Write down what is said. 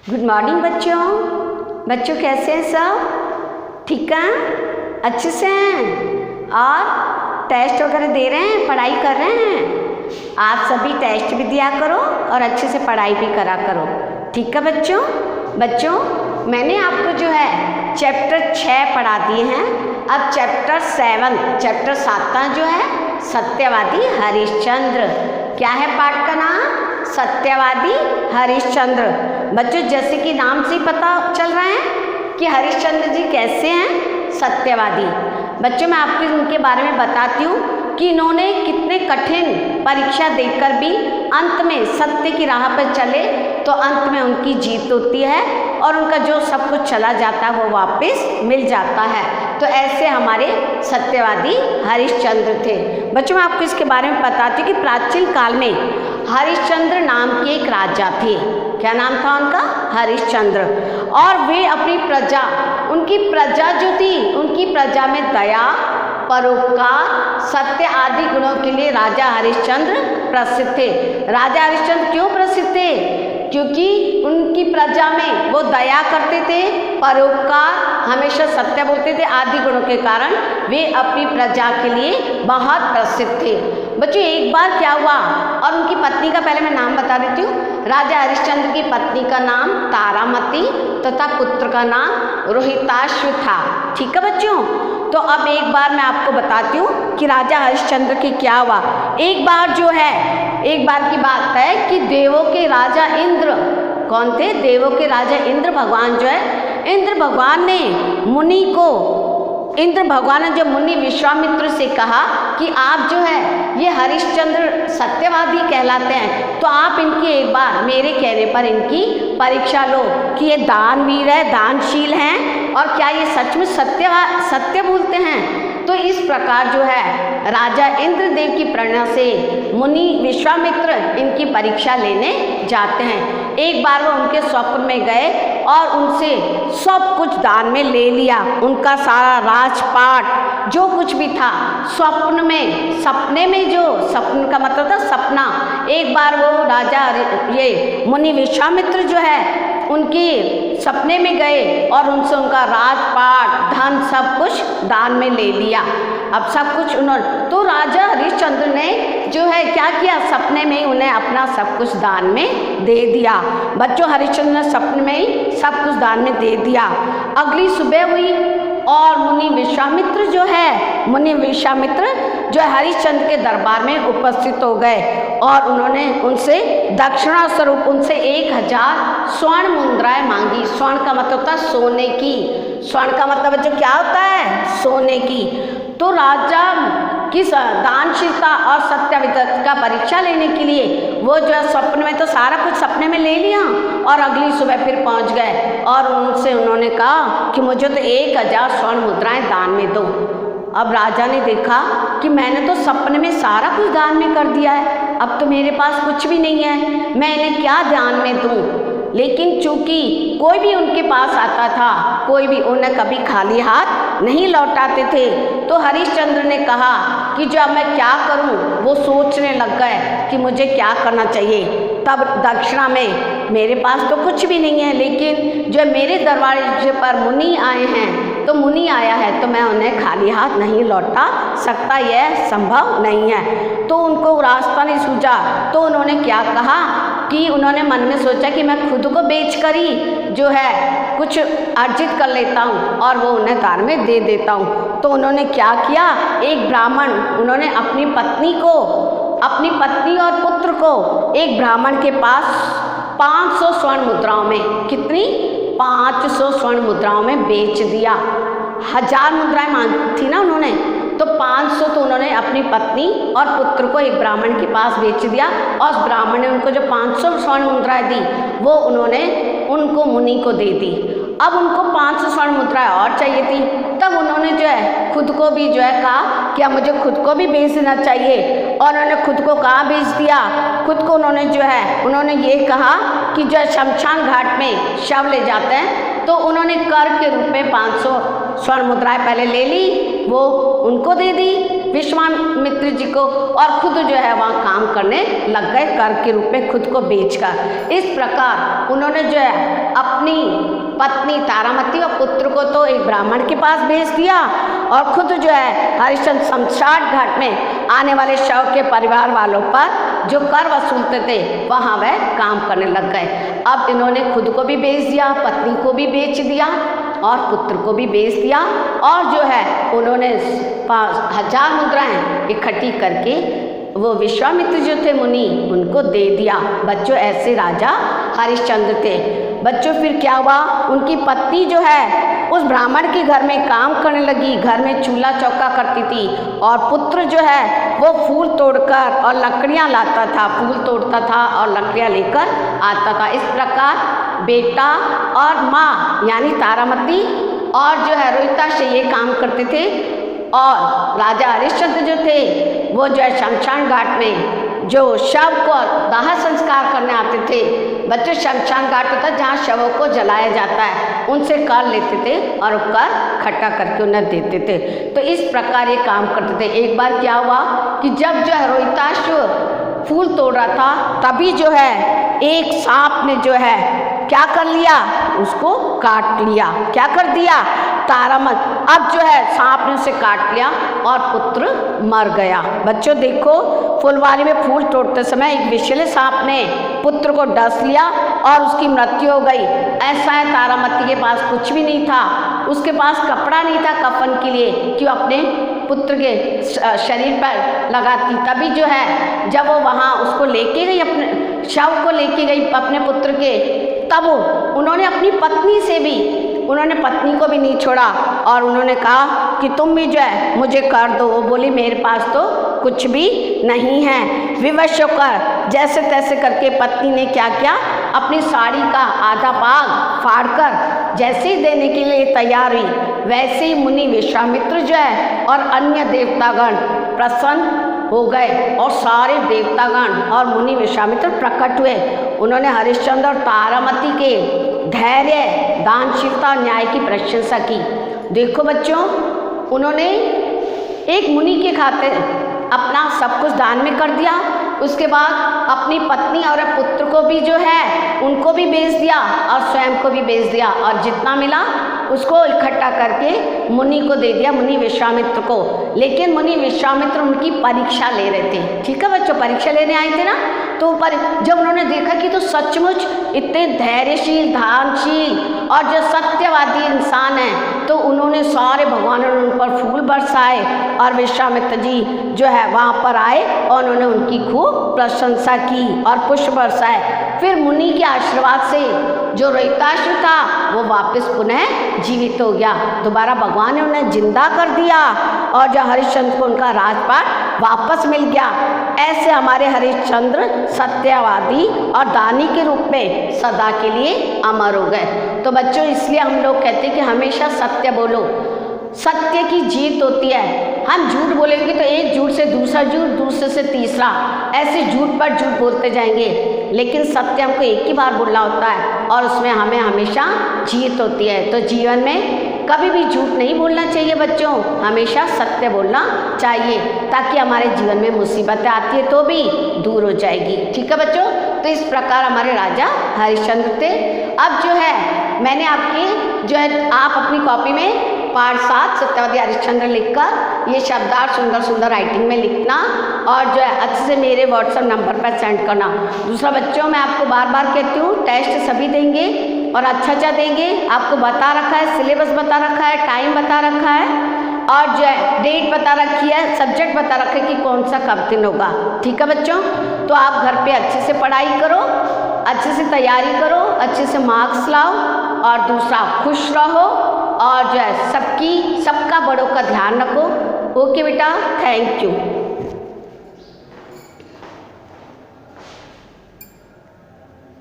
Good morning बच्चों कैसे हैं सब? ठीक हैं? अच्छे से हैं? और टेस्ट वगैरह दे रहे हैं, पढ़ाई कर रहे हैं? आप सभी टेस्ट भी दिया करो और अच्छे से पढ़ाई भी करा करो, ठीक है बच्चों मैंने आपको जो है चैप्टर 6 पढ़ा दिए हैं। अब चैप्टर 7 जो है सत्यवादी हरिश्चंद्र। क्या है पाठ का नाम? सत्यवादी हरिश्चंद्र। बच्चों जैसे कि नाम से ही पता चल रहा है कि हरिश्चंद्र जी कैसे हैं, सत्यवादी। बच्चों मैं आपको उनके बारे में बताती हूँ कि इन्होंने कितने कठिन परीक्षा देकर भी अंत में सत्य की राह पर चले तो अंत में उनकी जीत होती है और उनका जो सब कुछ चला जाता है वो वापस मिल जाता है। तो ऐसे हमारे सत्यवादी हरिश्चंद्र थे। बच्चों मैं आपको इसके बारे में बताती हूँ कि प्राचीन काल में हरिश्चंद्र नाम के एक राजा थे। क्या नाम था उनका? हरिश्चंद्र। और वे अपनी प्रजा, उनकी प्रजा जो थी, उनकी प्रजा में दया, परोपकार, सत्य आदि गुणों के लिए राजा हरिश्चंद्र प्रसिद्ध थे। राजा हरिश्चंद्र क्यों प्रसिद्ध थे? क्योंकि उनकी प्रजा में वो दया करते थे, परोपकार, हमेशा सत्य बोलते थे आदि गुणों के कारण वे अपनी प्रजा के लिए बहुत प्रसिद्ध थे। बच्चों एक बार क्या हुआ, और उनकी पत्नी का पहले मैं नाम बता देती हूँ। राजा हरिश्चंद्र की पत्नी का नाम तारामती तथा पुत्र का नाम रोहिताश्व था। ठीक है बच्चों? तो अब एक बार मैं आपको बताती हूँ कि राजा हरिश्चंद्र की क्या हुआ। एक बार की बात है कि देवों के राजा इंद्र, कौन थे? देवों के राजा इंद्र भगवान जो है, इंद्र भगवान ने जब मुनि विश्वामित्र से कहा कि आप जो है ये हरिश्चंद्र सत्यवादी कहलाते हैं तो आप इनकी एक बार मेरे कहने पर इनकी परीक्षा लो कि ये दानवीर है, दानशील हैं और क्या ये सच में सत्य बोलते हैं। तो इस प्रकार जो है राजा इंद्रदेव की प्रेरणा से मुनि विश्वामित्र इनकी परीक्षा लेने जाते हैं। एक बार वो उनके स्वप्न में गए और उनसे सब कुछ दान में ले लिया। उनका सारा राजपाट जो कुछ भी था सपने में जो सपन का मतलब था सपना। एक बार वो राजा ये मुनि विश्वामित्र जो है उनकी सपने में गए और उनसे उनका राजपाट धन सब कुछ दान में ले लिया। अब सब कुछ उन्होंने, तो राजा हरिश्चंद्र ने जो है क्या किया, सपने में ही उन्हें अपना सब कुछ दान में दे दिया। बच्चों हरिश्चंद्र ने सपने में ही सब कुछ दान में दे दिया। अगली सुबह हुई और मुनि विश्वामित्र जो है हरिश्चंद्र के दरबार में उपस्थित हो गए और उन्होंने उनसे दक्षिणा स्वरूप उनसे 1000 स्वर्ण मुद्राएं मांगी। स्वर्ण का मतलब होता है सोने की। स्वर्ण का मतलब बच्चों क्या होता है? सोने की। तो राजा की दानशीलता और सत्यविद्या का परीक्षा लेने के लिए वो जो है स्वप्न में तो सारा कुछ सपने में ले लिया और अगली सुबह फिर पहुंच गए और उनसे उन्होंने कहा कि मुझे तो 1000 स्वर्ण मुद्राएं दान में दो। अब राजा ने देखा कि मैंने तो सपने में सारा कुछ दान में कर दिया है, अब तो मेरे पास कुछ भी नहीं है, मैं इन्हें क्या दान में दूँ। लेकिन चूंकि कोई भी उनके पास आता था, कोई भी उन्हें कभी खाली हाथ नहीं लौटाते थे, तो हरिश्चंद्र ने कहा कि जब मैं क्या करूं, वो सोचने लग गए कि मुझे क्या करना चाहिए। तब दक्षिणा में मेरे पास तो कुछ भी नहीं है, लेकिन जो मेरे दरवाजे पर मुनि आए हैं, तो मुनि आया है तो मैं उन्हें खाली हाथ नहीं लौटा सकता, यह संभव नहीं है। तो उनको रास्ता नहीं सूझा तो उन्होंने क्या कहा कि उन्होंने मन में सोचा कि मैं खुद को बेचकर ही जो है कुछ अर्जित कर लेता हूँ और वो उन्हें दान में दे देता हूँ। तो उन्होंने क्या किया, एक ब्राह्मण, उन्होंने अपनी पत्नी और पुत्र को एक ब्राह्मण के पास 500 स्वर्ण मुद्राओं में, कितनी? 500 स्वर्ण मुद्राओं में बेच दिया। 1000 मुद्राएं मांगी थी ना उन्होंने, तो 500 तो उन्होंने अपनी पत्नी और पुत्र को एक ब्राह्मण के पास बेच दिया और उस ब्राह्मण ने उनको जो 500 स्वर्ण मुद्राएं दी वो उन्होंने उनको मुनि को दे दी। अब उनको 500 स्वर्ण मुद्राएं और चाहिए थी, तब उन्होंने जो है खुद को भी जो है कहा कि अब मुझे खुद को भी बेच देना चाहिए और उन्होंने खुद को कहाँ बेच दिया, खुद को उन्होंने ये कहा कि जो शमशान घाट में शव ले जाते हैं तो उन्होंने कर के रूप में 500 स्वर्ण मुद्राएं पहले ले ली, वो उनको दे दी, विश्वामित्र जी को और खुद जो है वहाँ काम करने लग गए, कर के रूप में खुद को बेचकर। इस प्रकार उन्होंने जो है अपनी पत्नी तारामती और पुत्र को तो एक ब्राह्मण के पास भेज दिया और खुद जो है हरिश्चंद्र शमशान घाट में आने वाले शव के परिवार वालों पर जो कर वसूलते थे वहाँ वह काम करने लग गए। अब इन्होंने खुद को भी बेच दिया, पत्नी को भी बेच दिया और पुत्र को भी बेच दिया और जो है उन्होंने 5000 मुद्राएं इकट्ठी करके वो विश्वामित्र जो थे मुनि उनको दे दिया। बच्चों ऐसे राजा हरिश्चंद्र थे। बच्चों फिर क्या हुआ, उनकी पत्नी जो है उस ब्राह्मण के घर में काम करने लगी, घर में चूल्हा चौका करती थी और पुत्र जो है वो फूल तोड़कर और लकड़ियाँ लाता था, फूल तोड़ता था और लकड़ियाँ लेकर आता था। इस प्रकार बेटा और माँ यानी तारामती और जो है रोहिता से ये काम करते थे और राजा हरिश्चंद्र जो थे वो जो है शमशान घाट में जो शव को दाह संस्कार करने आते थे। बच्चों शमशान घाट होता है जहाँ शवों को जलाया जाता है, उनसे कर लेते थे और कर खट्टा करके उन्हें देते थे। तो इस प्रकार ये काम करते थे। एक बार क्या हुआ कि जब जो है रोहिताश फूल तोड़ रहा था तभी जो है एक सांप ने जो है क्या कर लिया, उसको काट लिया। क्या कर दिया, तारामत। अब जो है सांप ने उसे काट लिया और पुत्र मर गया। बच्चों देखो फुलवारी में फूल तोड़ते समय एक विषैले सांप ने पुत्र को डस लिया और उसकी मृत्यु हो गई। ऐसा है तारामती के पास कुछ भी नहीं था, उसके पास कपड़ा नहीं था कफन के लिए कि वो अपने पुत्र के शरीर पर लगाती। तभी जो है जब वो वहाँ उसको लेके गई, अपने शव को लेके गई अपने पुत्र के, तब उन्होंने अपनी पत्नी से भी, उन्होंने पत्नी को भी नहीं छोड़ा और उन्होंने कहा कि तुम भी जो है मुझे कर दो। वो बोली मेरे पास तो कुछ भी नहीं है। विवश होकर जैसे तैसे करके पत्नी ने क्या किया, अपनी साड़ी का आधा भाग फाड़कर जैसे ही देने के लिए तैयार हुई, वैसे ही मुनि विश्वामित्र जो है और अन्य देवतागण प्रसन्न हो गए और सारे देवतागण और मुनि विश्वामित्र प्रकट हुए। उन्होंने हरिश्चंद्र और तारामती के धैर्य, दानशीलता और न्याय की प्रशंसा की। देखो बच्चों, उन्होंने एक मुनि के खातिर अपना सब कुछ दान में कर दिया, उसके बाद अपनी पत्नी और पुत्र को भी जो है उनको भी बेच दिया और स्वयं को भी बेच दिया और जितना मिला उसको इकट्ठा करके मुनि को दे दिया, मुनि विश्वामित्र को। लेकिन मुनि विश्वामित्र उनकी परीक्षा ले रहे थे। ठीक है बच्चों, परीक्षा लेने आए थे ना, तो जब उन्होंने देखा कि तो सचमुच इतने धैर्यशील, दानशील और जो सत्यवादी इंसान हैं, तो उन्होंने सारे भगवानों ने उन पर फूल बरसाए और विश्वामित्र जी जो है वहाँ पर आए और उन्होंने उनकी खूब प्रशंसा की और पुष्प बरसाए। फिर मुनि के आशीर्वाद से जो रोहिताश्व था वो वापस पुनः जीवित हो गया। दोबारा भगवान ने उन्हें जिंदा कर दिया और जो हरिश्चंद्र को उनका राजपाट वापस मिल गया। ऐसे हमारे हरिश्चंद्र सत्यवादी और दानी के रूप में सदा के लिए अमर हो गए। तो बच्चों इसलिए हम लोग कहते हैं कि हमेशा सत्य बोलो, सत्य की जीत होती है। हम झूठ बोलेंगे तो एक झूठ से दूसरा झूठ, दूसरे से तीसरा, ऐसे झूठ पर झूठ बोलते जाएंगे। लेकिन सत्य हमको एक ही बार बोलना होता है और उसमें हमें हमेशा जीत होती है। तो जीवन में कभी भी झूठ नहीं बोलना चाहिए बच्चों, हमेशा सत्य बोलना चाहिए ताकि हमारे जीवन में मुसीबतें आती है तो भी दूर हो जाएगी। ठीक है बच्चों, तो इस प्रकार हमारे राजा हरिश्चंद्र थे। अब जो है मैंने आपके जो है आप अपनी कॉपी में पाठ 7 सत्यवादी हरिश्चंद्र लिखकर ये शब्दार्थ सुंदर सुंदर राइटिंग में लिखना और जो है अच्छे से मेरे व्हाट्सएप नंबर पर सेंड करना। दूसरा बच्चों, मैं आपको बार बार कहती हूँ टेस्ट सभी देंगे और अच्छा देंगे। आपको बता रखा है, सिलेबस बता रखा है, टाइम बता रखा है और जो है डेट बता रखी है, सब्जेक्ट बता रखा है कि कौन सा कब दिन होगा। ठीक है बच्चों, तो आप घर पे अच्छे से पढ़ाई करो, अच्छे से तैयारी करो, अच्छे से मार्क्स लाओ और दूसरा खुश रहो और जो है सबका बड़ों का ध्यान रखो। ओके बेटा, थैंक यू।